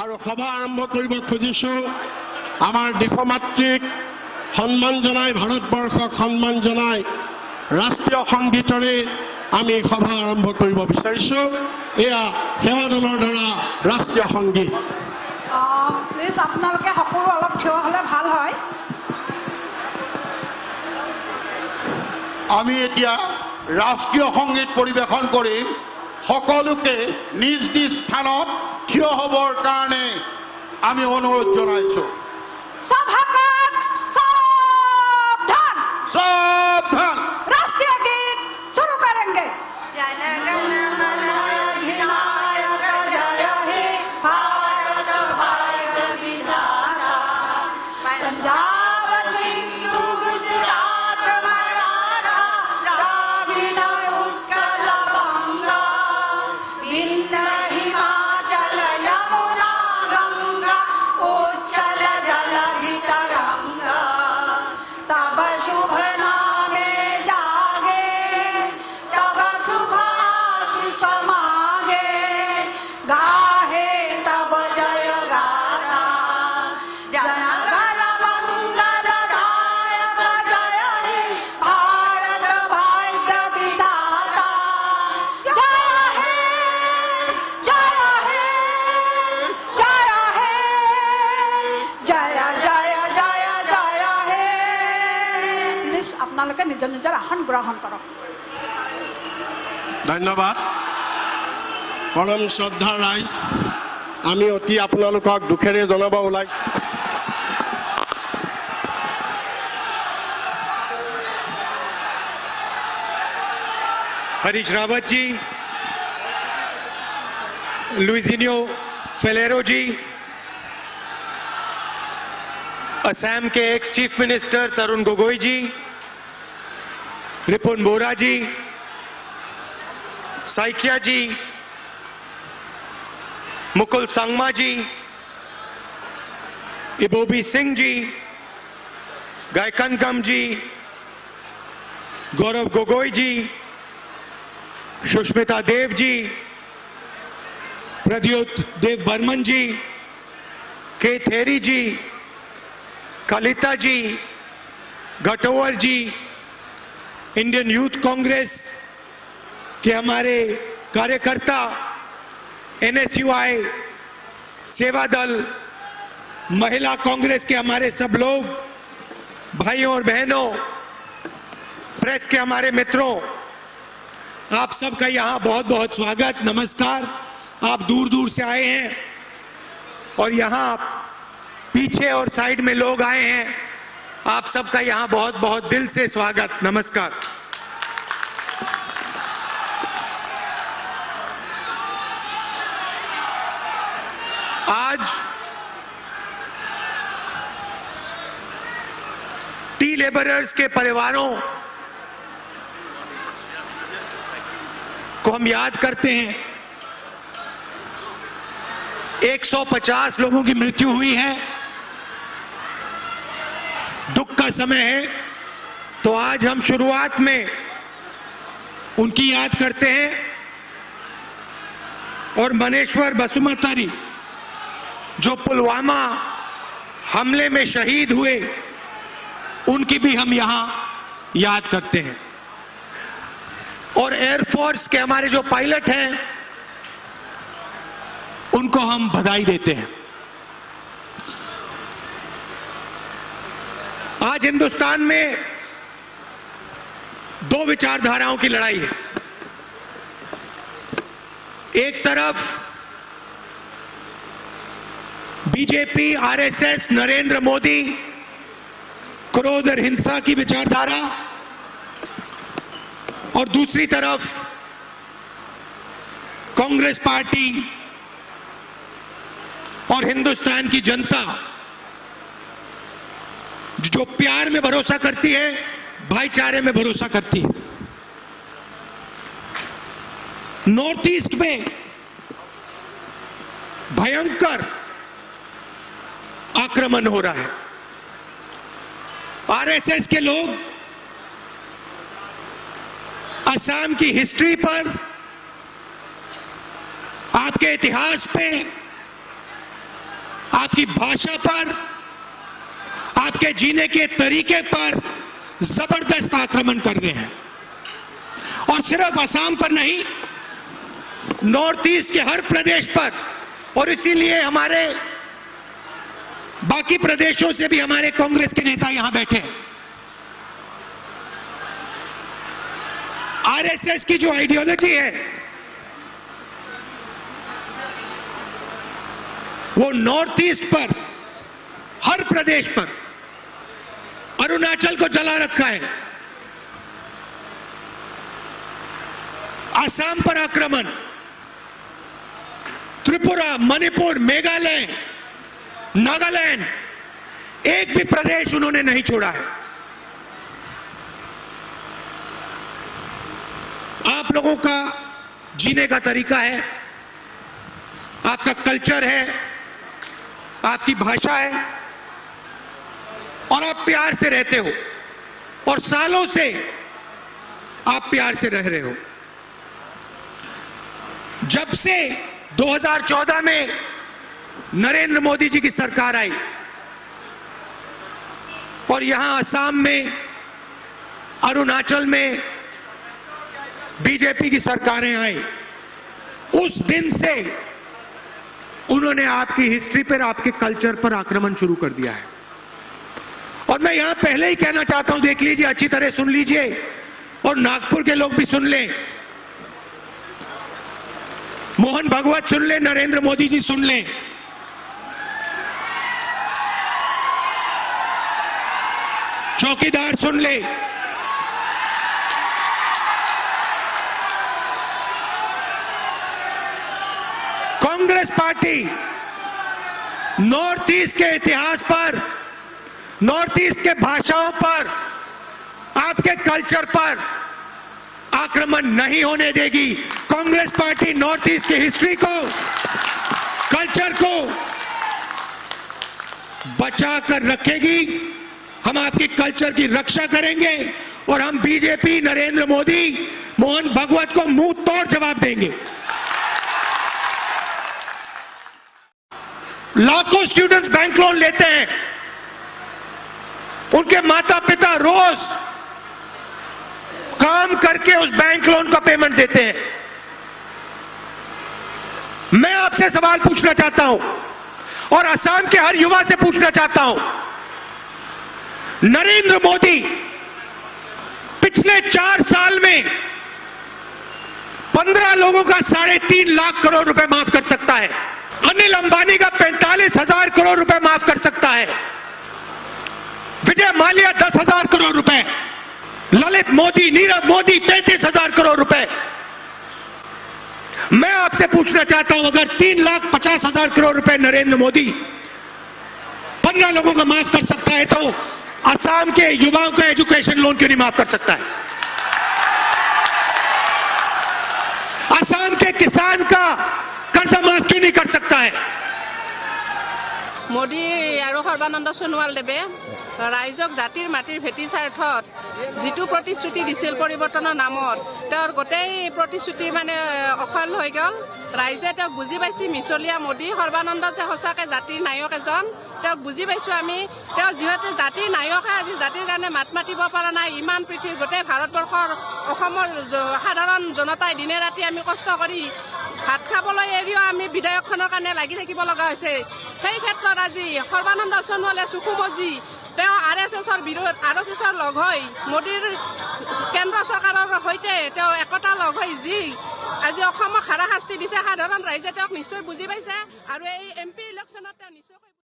আৰু সভা আৰম্ভ কৰিব খুজিছো। আমাৰ দেশমাতৃক সন্মান জনাই, ভাৰতবৰ্ষক সন্মান জনাই ৰাষ্ট্ৰীয় সংগীতৰে আমি সভা আৰম্ভ কৰিব বিচাৰিছো। এয়া সেৱা দলৰ দ্বাৰা ৰাষ্ট্ৰীয় সংগীত। প্লিজ আপোনালোকে সকলো অলপ থিয় হ'লে ভাল হয়। আমি এতিয়া ৰাষ্ট্ৰীয় সংগীত পৰিৱেশন কৰিম। সকলোকে নিজ নিজ স্থানত থিয় হ'বৰ কাৰণে আমি অনুৰোধ জনাইছো। সভাকাক সাৱধান, সাৱধান। राष्ट्रीय गीत शुरू करेंगे। আপোনালোকে নিজৰ নিজৰ আসন গ্ৰহণ কৰক। ধন্যবাদ। পৰম শ্ৰদ্ধা ৰাইজ, আমি অতি আপোনালোকক দুখেৰে জনাব ওলাইছো। हरीश रावत जी, लुइजिनियो फेलेरो जी, असम के ex chief minister Tarun Gogoi जी, रिपुन बोरा जी, साइकिया जी, मुकुल संगमा जी, इबोबी सिंह जी, गायकनगम जी, गौरव गोगोई जी, सुष्मिता देव जी, प्रद्योत देव बर्मन जी, के थेरी जी, कलिता जी, घटोवर जी, इंडियन यूथ कांग्रेस के हमारे कार्यकर्ता, एनएसयूआई, सेवा दल, महिला कांग्रेस के हमारे सब लोग, भाइयों और बहनों, प्रेस के हमारे मित्रों, आप सबका यहां बहुत बहुत स्वागत, नमस्कार। आप दूर दूर से आए हैं और यहां पीछे और साइड में लोग आए हैं। आप सबका यहां बहुत बहुत दिल से स्वागत, नमस्कार। आज टी लेबरर्स के परिवारों को हम याद करते हैं। 150 लोगों की मृत्यु हुई है, दुख का समय है। तो आज हम शुरुआत में उनकी याद करते हैं और मनेश्वर बसुमतारी जो पुलवामा हमले में शहीद हुए, उनकी भी हम यहां याद करते हैं। और एयरफोर्स के हमारे जो पायलट हैं, उनको हम बधाई देते हैं। आज हिंदुस्तान में दो विचारधाराओं की लड़ाई है। एक तरफ बीजेपी, आरएसएस, नरेंद्र मोदी, क्रोध और हिंसा की विचारधारा, और दूसरी तरफ कांग्रेस पार्टी और हिंदुस्तान की जनता जो प्यार में भरोसा करती है, भाईचारे में भरोसा करती है। नॉर्थ ईस्ट में भयंकर आक्रमण हो रहा है। आरएसएस के लोग असम की हिस्ट्री पर, आपके इतिहास पे आपकी भाषा पर, आपके जीने के तरीके पर जबरदस्त आक्रमण कर रहे हैं। और सिर्फ असम पर नहीं, नॉर्थ ईस्ट के हर प्रदेश पर, और इसीलिए हमारे बाकी प्रदेशों से भी हमारे कांग्रेस के नेता यहां बैठे हैं। आरएसएस की जो आइडियोलॉजी है वो नॉर्थ ईस्ट पर, हर प्रदेश पर, अरुणाचल को जला रखा है, असम पर आक्रमण, त्रिपुरा, मणिपुर, मेघालय, नागालैंड, एक भी प्रदेश उन्होंने नहीं छोड़ा है। आप लोगों का जीने का तरीका है, आपका कल्चर है, आपकी भाषा है, और आप प्यार से रहते हो, और सालों से आप प्यार से रह रहे हो। जब से 2014 में नरेंद्र मोदी जी की सरकार आई और यहां असम में, अरुणाचल में बीजेपी की सरकारें आई, उस दिन से उन्होंने आपकी हिस्ट्री पर, आपके कल्चर पर आक्रमण शुरू कर दिया है। और मैं यहां पहले ही कहना चाहता हूं, देख लीजिए, अच्छी तरह सुन लीजिए, और नागपुर के लोग भी सुन लें, मोहन भागवत सुन लें, नरेंद्र मोदी जी सुन लें। चौकीदार सुन ले, कांग्रेस पार्टी नॉर्थ ईस्ट के इतिहास पर, नॉर्थ ईस्ट के भाषाओं पर, आपके कल्चर पर आक्रमण नहीं होने देगी। कांग्रेस पार्टी नॉर्थ ईस्ट की हिस्ट्री को, कल्चर को बचा कर रखेगी। हम आपकी कल्चर की रक्षा करेंगे और हम बीजेपी, नरेंद्र मोदी, मोहन भागवत को मुंह तोड़ जवाब देंगे। लाखों स्टूडेंट्स बैंक लोन लेते हैं, उनके माता पिता रोज काम करके उस बैंक लोन का पेमेंट देते हैं। मैं आपसे सवाल पूछना चाहता हूं और असम के हर युवा से पूछना चाहता हूं, नरेंद्र मोदी पिछले 4 साल में 15 लोगों का 3.5 लाख करोड़ रुपए माफ कर सकता है, अनिल अंबानी का 45,000 करोड़ रुपए माफ कर सकता है, विजय माल्या 10,000 करोड़ रुपए, ललित मोदी, नीरव मोदी 33,000 करोड़ रुपए। मैं आपसे पूछना चाहता हूं, अगर 3,50,000 करोड़ रुपए नरेंद्र मोदी 15 लोगों का माफ कर सकता है, तो असम के युवाओं का एजुकेशन लोन क्यों नहीं माफ कर सकता है? असम के किसान का कर्जा माफ क्यों नहीं कर सकता है? মোদী আৰু সৰ্বানন্দ সোণোৱালদেৱে ৰাইজক জাতিৰ মাটিৰ ভেটি স্বাৰ্থত যিটো প্ৰতিশ্ৰুতি দিছিল পৰিৱৰ্তনৰ নামত, তেওঁৰ গোটেই প্ৰতিশ্ৰুতি মানে অসল হৈ গ'ল। ৰাইজে তেওঁক বুজি পাইছে, মিছলীয়া মোদী। সৰ্বানন্দ যে সঁচাকৈ জাতিৰ নায়ক এজন, তেওঁক বুজি পাইছোঁ আমি। তেওঁ যিহেতু জাতিৰ নায়কে আজি জাতিৰ কাৰণে মাত মাতিব পৰা নাই, ইমান পৃথিৱী গোটেই ভাৰতবৰ্ষৰ, অসমৰ সাধাৰণ জনতাই দিনে ৰাতি আমি কষ্ট কৰি ভাত খাবলৈ এৰিও আমি বিধায়কখনৰ কাৰণে লাগি থাকিব লগা হৈছে। সেই ক্ষেত্ৰত আজি সৰ্বানন্দ সোণোৱালে সুখুমজি তেওঁ RSSৰ বিৰোধ, RSSৰ লগ হৈ মোদীৰ কেন্দ্ৰ চৰকাৰৰ সৈতে তেওঁ একতা লগ হৈ যি আজি অসমক হাৰাশাস্তি দিছে, সাধাৰণ ৰাইজে তেওঁক নিশ্চয় বুজি পাইছে আৰু এই MP ইলেকশ্যনত তেওঁ নিশ্চয়